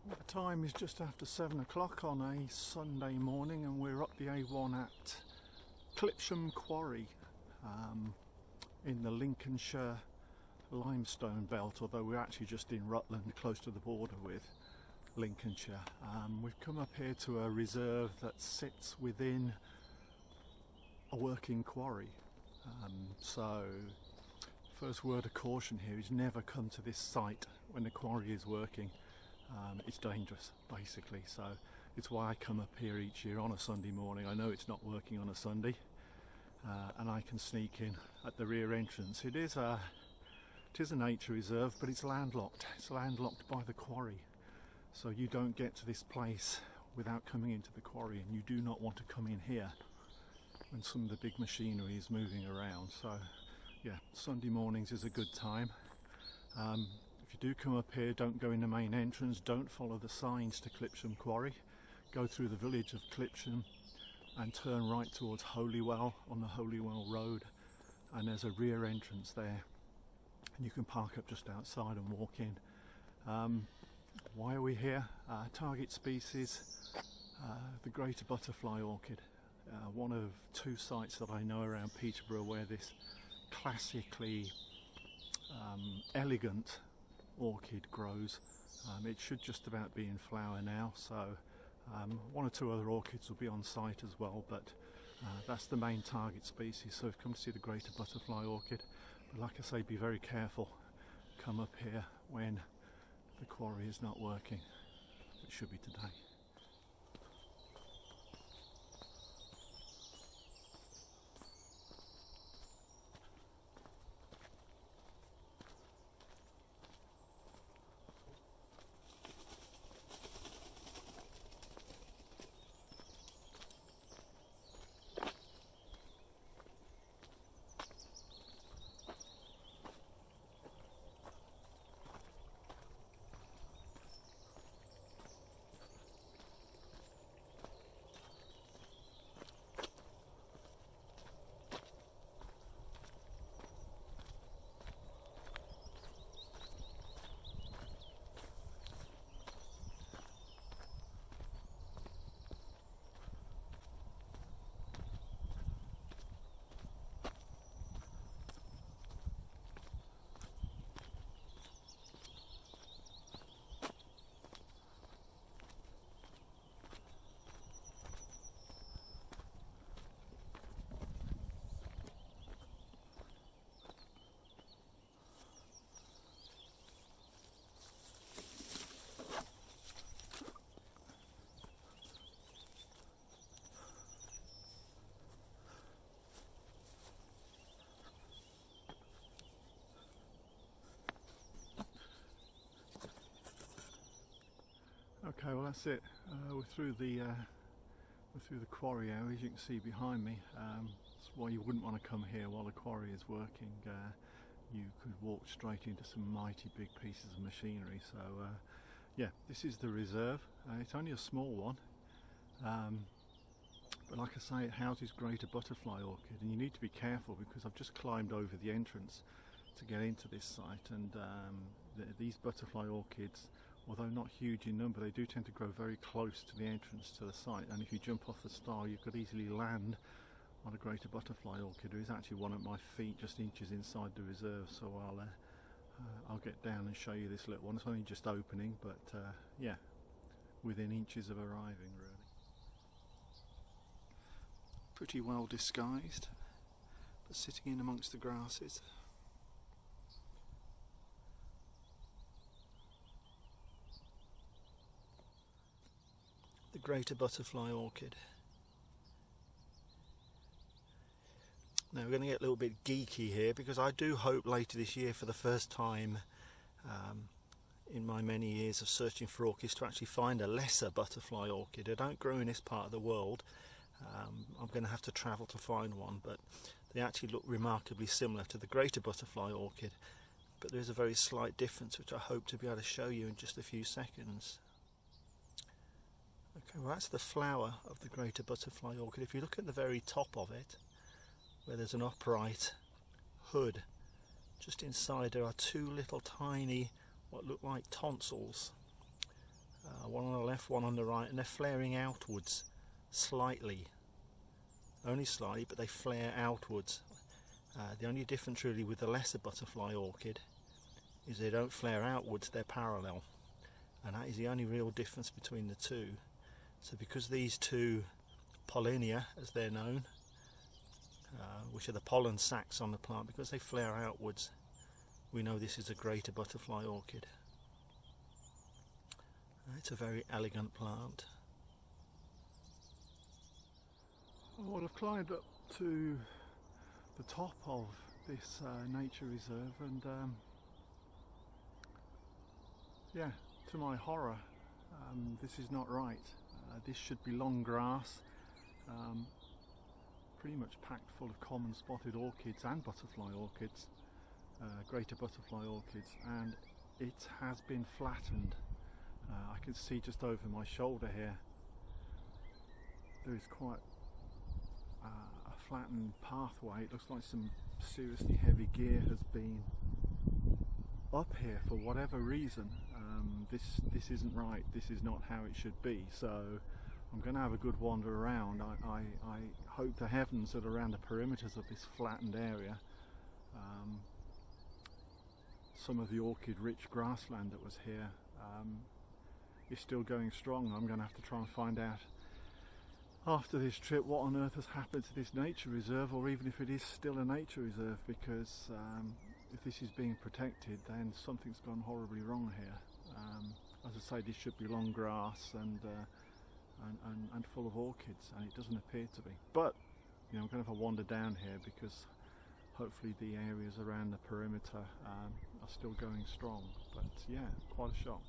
The time is just after 7 o'clock on a Sunday morning, and we're up the A1 at Clipsham Quarry in the Lincolnshire limestone belt, although we're actually just in Rutland, close to the border with Lincolnshire. We've come up here to a reserve that sits within a working quarry. So first word of caution here is never come to this site when the quarry is working. It's dangerous, basically, so it's why I come up here each year on a Sunday morning. I know it's not working on a Sunday, and I can sneak in at the rear entrance. It is a nature reserve, but it's landlocked. It's landlocked by the quarry, so you don't get to this place without coming into the quarry, and you do not want to come in here when some of the big machinery is moving around. So yeah, Sunday mornings is a good time. If you do come up here, don't go in the main entrance, don't follow the signs to Clipsham Quarry. Go through the village of Clipsham and turn right towards Holywell on the Holywell Road, and there's a rear entrance there, and you can park up just outside and walk in. Why are we here? Target species, the Greater Butterfly Orchid. One of two sites that I know around Peterborough where this classically elegant orchid grows. It should just about be in flower now, so one or two other orchids will be on site as well, but that's the main target species. So we've come to see the Greater Butterfly Orchid, but like I say, be very careful. Come up here when the quarry is not working. It should be today. Okay, well that's it. We're through the quarry area, as you can see behind me. That's why you wouldn't want to come here while the quarry is working. You could walk straight into some mighty big pieces of machinery. So yeah, this is the reserve. It's only a small one, but like I say, it houses Greater Butterfly Orchid, and you need to be careful because I've just climbed over the entrance to get into this site, and these butterfly orchids, although not huge in number, they do tend to grow very close to the entrance to the site, and if you jump off the stile you could easily land on a Greater Butterfly Orchid. There is actually one at my feet just inches inside the reserve, so I'll get down and show you this little one. It's only just opening, but yeah, within inches of arriving really. Pretty well disguised, but sitting in amongst the grasses. The Greater Butterfly Orchid. Now we're going to get a little bit geeky here, because I do hope later this year, for the first time in my many years of searching for orchids, to actually find a lesser butterfly orchid. They don't grow in this part of the world. I'm going to have to travel to find one, but they actually look remarkably similar to the Greater Butterfly Orchid, but there is a very slight difference which I hope to be able to show you in just a few seconds. Okay, well that's the flower of the Greater Butterfly Orchid. If you look at the very top of it, where there's an upright hood, just inside there are two little tiny, what look like tonsils. one on the left, one on the right, and they're flaring outwards slightly, only slightly, but they flare outwards. The only difference really with the lesser butterfly orchid is they don't flare outwards, they're parallel, and that is the only real difference between the two. So because these two pollinia, as they're known, which are the pollen sacs on the plant, because they flare outwards, we know this is a greater butterfly orchid. It's a very elegant plant. Well, I've climbed up to the top of this nature reserve, and yeah, to my horror, this is not right. This should be long grass, pretty much packed full of common spotted orchids and butterfly orchids, greater butterfly orchids, and it has been flattened. I can see just over my shoulder here there is quite a flattened pathway. It looks like some seriously heavy gear has been up here for whatever reason. This isn't right. This is not how it should be. So I'm going to have a good wander around. I hope to heavens that around the perimeters of this flattened area, some of the orchid rich grassland that was here is still going strong. I'm going to have to try and find out after this trip what on earth has happened to this nature reserve, or even if it is still a nature reserve, because if this is being protected, then something's gone horribly wrong here. As I say, this should be long grass and full of orchids, and it doesn't appear to be. But you know, I'm going to have a wander down here because hopefully the areas around the perimeter are still going strong. But yeah, quite a shock.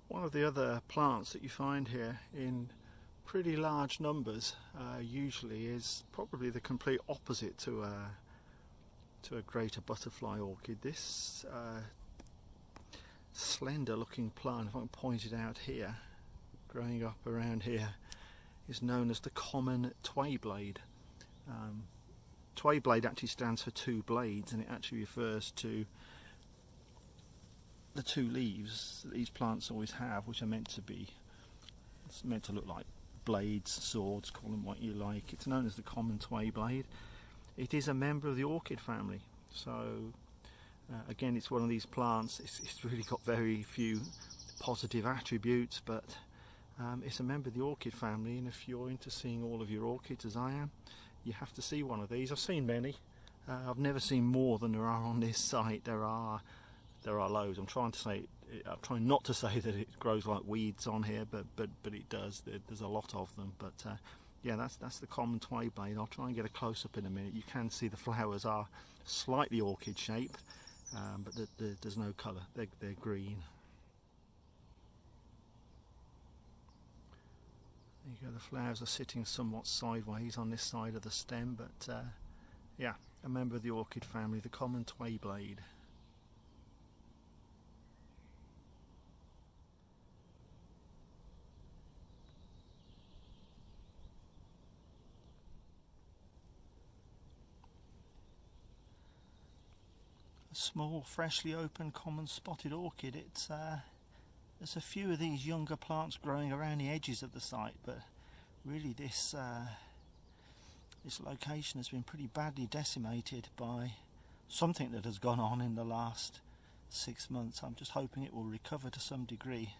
One of the other plants that you find here in pretty large numbers usually is probably the complete opposite to a greater butterfly orchid. This slender looking plant, if I can point it out here, growing up around here, is known as the common twayblade. Twayblade actually stands for two blades, and it actually refers to the two leaves that these plants always have, which are meant to look like blades, swords, call them what you like. It's known as the common twayblade. It is a member of the orchid family. So again, it's one of these plants, it's really got very few positive attributes, but it's a member of the orchid family, and if you're into seeing all of your orchids as I am, you have to see one of these. I've seen many. I've never seen more than there are on this site. There are loads. I'm trying not to say that it grows like weeds on here, but it does. There's a lot of them. But yeah, that's the common twayblade. I'll try and get a close up in a minute. You can see the flowers are slightly orchid shaped, but there's no colour. They're green. There you go. The flowers are sitting somewhat sideways on this side of the stem, but yeah, a member of the orchid family, the common twayblade. Small, freshly opened common spotted orchid. There's a few of these younger plants growing around the edges of the site, but really this location has been pretty badly decimated by something that has gone on in the last 6 months. I'm just hoping it will recover to some degree,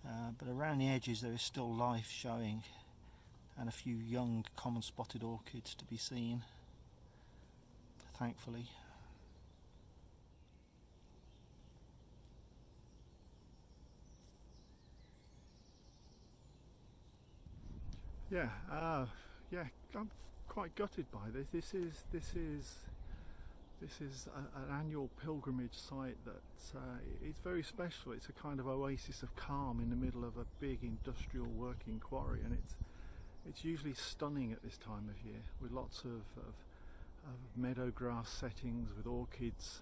but around the edges there is still life showing, and a few young common spotted orchids to be seen, thankfully. Yeah, I'm quite gutted by this. This is an annual pilgrimage site that it's very special. It's a kind of oasis of calm in the middle of a big industrial working quarry, and it's usually stunning at this time of year, with lots of meadow grass settings, with orchids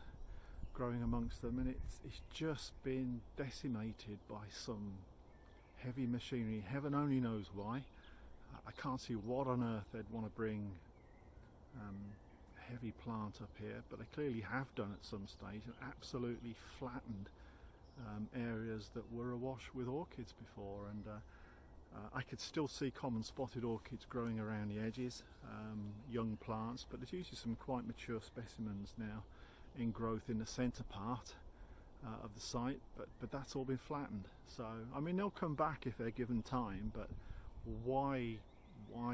growing amongst them, and it's just been decimated by some heavy machinery. Heaven only knows why. I can't see what on earth they'd want to bring heavy plant up here, but they clearly have done at some stage and absolutely flattened areas that were awash with orchids before. And I could still see common spotted orchids growing around the edges, young plants, but there's usually some quite mature specimens now in growth in the centre part of the site, but that's all been flattened. So I mean, they'll come back if they're given time, but why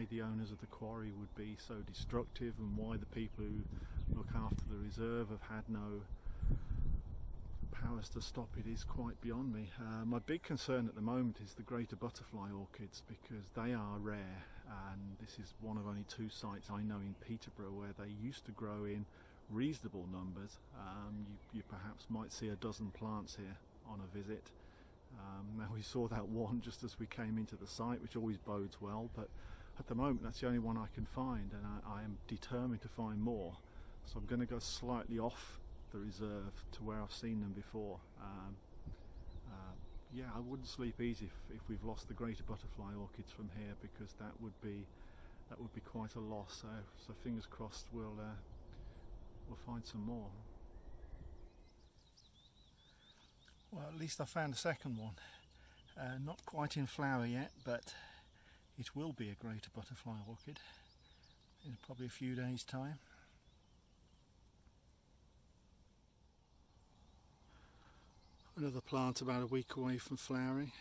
the owners of the quarry would be so destructive, and why the people who look after the reserve have had no powers to stop it, is quite beyond me. My big concern at the moment is the Greater Butterfly Orchids, because they are rare, and this is one of only 2 sites I know in Peterborough where they used to grow in reasonable numbers. You perhaps might see a dozen plants here on a visit. Now we saw that one just as we came into the site, which always bodes well, but at the moment that's the only one I can find, and I am determined to find more. So I'm going to go slightly off the reserve to where I've seen them before. Yeah, I wouldn't sleep easy if we've lost the Greater Butterfly Orchids from here, because that would be quite a loss. So fingers crossed we'll find some more. Well, at least I found a second one. Not quite in flower yet, but it will be a Greater Butterfly Orchid in probably a few days' time. Another plant about a week away from flowering.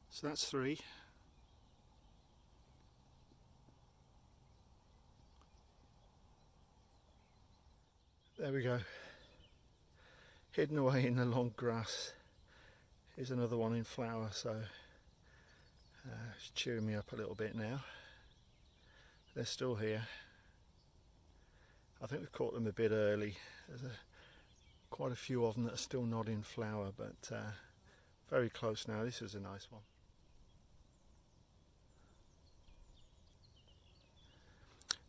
So that's 3. There we go. Hidden away in the long grass is another one in flower, so it's cheering me up a little bit now. They're still here. I think we've caught them a bit early. There's quite a few of them that are still not in flower, but very close now. This is a nice one.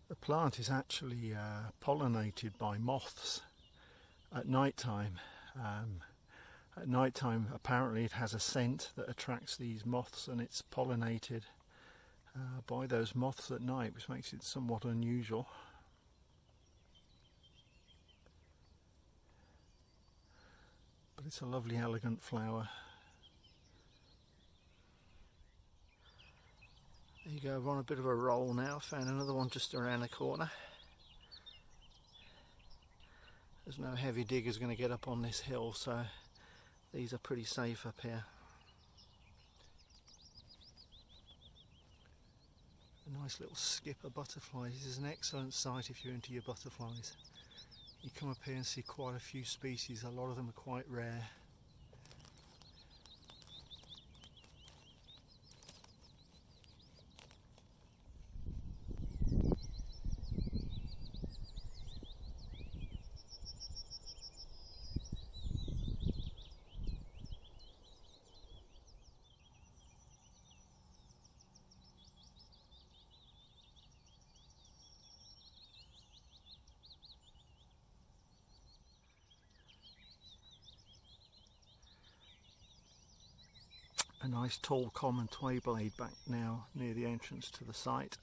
The plant is actually pollinated by moths at night time. At night time, apparently it has a scent that attracts these moths, and it's pollinated by those moths at night, which makes it somewhat unusual. But it's a lovely, elegant flower. There you go, we're on a bit of a roll now. Found another one just around the corner. There's no heavy diggers going to get up on this hill, so these are pretty safe up here. A nice little skipper butterfly. This is an excellent site if you're into your butterflies. You come up here and see quite a few species. A lot of them are quite rare. A nice tall common tway blade back now near the entrance to the site.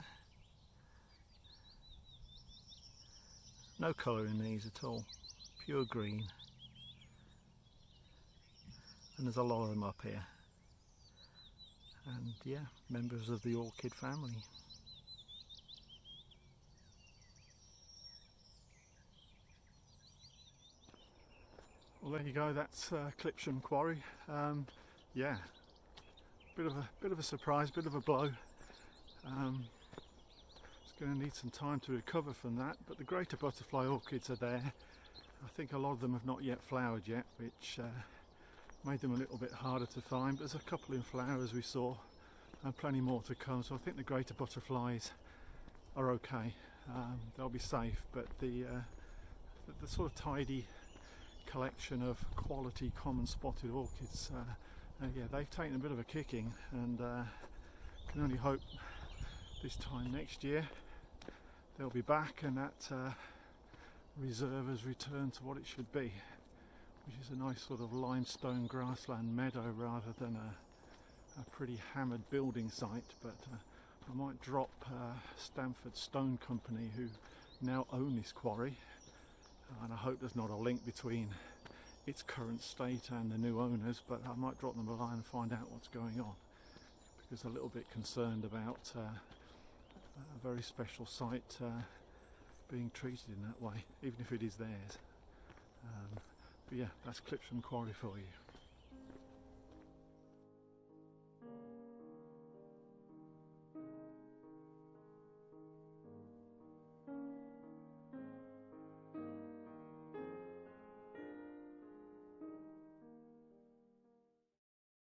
No colour in these at all, pure green. And there's a lot of them up here. And yeah, members of the orchid family. Well, there you go, that's Clipsham Quarry. Yeah. Bit of a surprise, bit of a blow. It's going to need some time to recover from that, but the Greater Butterfly Orchids are there. I think a lot of them have not yet flowered yet, which made them a little bit harder to find. But there's a couple in flower, as we saw, and plenty more to come, so I think the Greater Butterflies are okay. They'll be safe, but the sort of tidy collection of quality common spotted orchids, yeah, they've taken a bit of a kicking, and can only hope this time next year they'll be back, and that reserve has returned to what it should be, which is a nice sort of limestone grassland meadow rather than a pretty hammered building site. But I might drop Stamford Stone Company, who now own this quarry, and I hope there's not a link between its current state and the new owners, but I might drop them a line and find out what's going on, because I'm a little bit concerned about a very special site being treated in that way, even if it is theirs. But yeah, that's Clipsham Quarry for you.